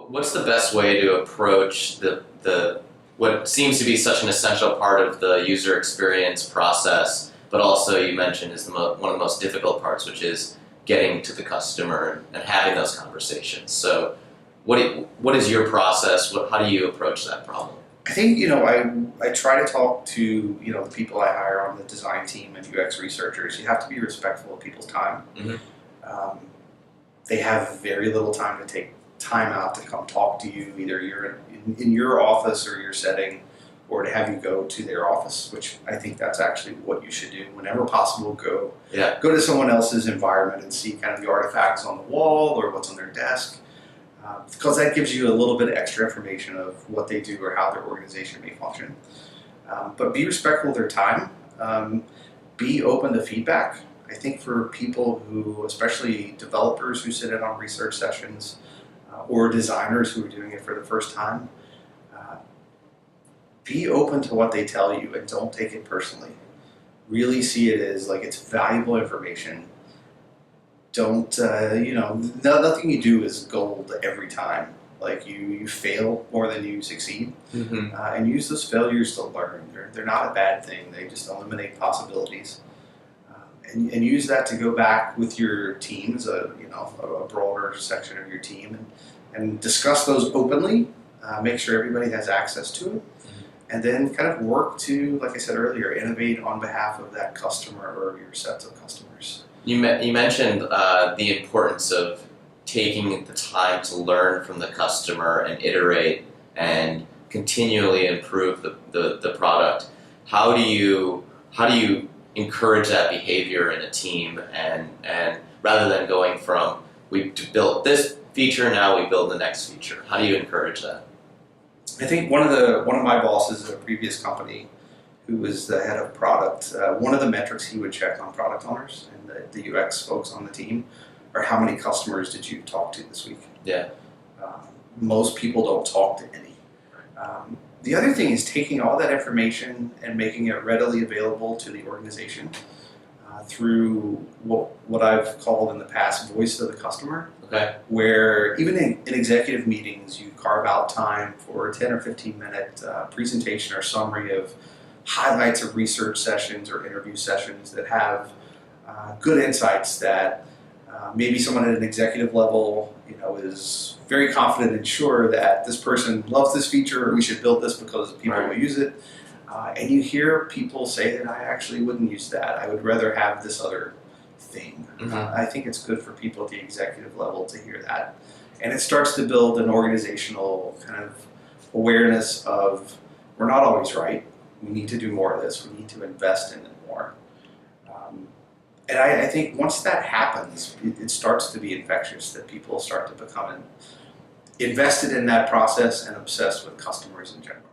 What's the best way to approach the what seems to be such an essential part of the user experience process, but also you mentioned is one of the most difficult parts, which is getting to the customer and having those conversations. So what is your process? How do you approach that problem? I think, I try to talk to, the people I hire on the design team and UX researchers. You have to be respectful of people's time. Mm-hmm. They have very little time to take time out to come talk to you. Either you're in your office or your setting, or to have you go to their office, which I think that's actually what you should do. Whenever possible, go to someone else's environment and see kind of the artifacts on the wall or what's on their desk. Because that gives you a little bit of extra information of what they do or how their organization may function. But be respectful of their time. Be open to feedback. I think for people who, especially developers who sit in on research sessions or designers who are doing it for the first time, be open to what they tell you and don't take it personally. Really see it as like it's valuable information. Don't, nothing you do is gold every time. Like you fail more than you succeed. Mm-hmm. And use those failures to learn. They're not a bad thing. They just eliminate possibilities. And use that to go back with your teams, a broader section of your team, and discuss those openly. Make sure everybody has access to it. And then kind of work to, like I said earlier, innovate on behalf of that customer or your sets of customers. You mentioned the importance of taking the time to learn from the customer and iterate and continually improve the product. How do you encourage that behavior in a team and rather than going from we built this feature, now we build the next feature? How do you encourage that? I think one of my bosses at a previous company, who was the head of product, one of the metrics he would check on product owners and the UX folks on the team are how many customers did you talk to this week? Yeah. Most people don't talk to any. The other thing is taking all that information and making it readily available to the organization through what I've called in the past voice of the customer. Okay. Where even in executive meetings, you carve out time for a 10 or 15 minute presentation or summary of highlights of research sessions or interview sessions that have good insights that maybe someone at an executive level, is very confident and sure that this person loves this feature or we should build this because people will use it. And you hear people say that I actually wouldn't use that. I would rather have this other thing. Mm-hmm. I think it's good for people at the executive level to hear that. And it starts to build an organizational kind of awareness of we're not always right. We need to do more of this. We need to invest in it more. And I think once that happens, it starts to be infectious, that people start to become invested in that process and obsessed with customers in general.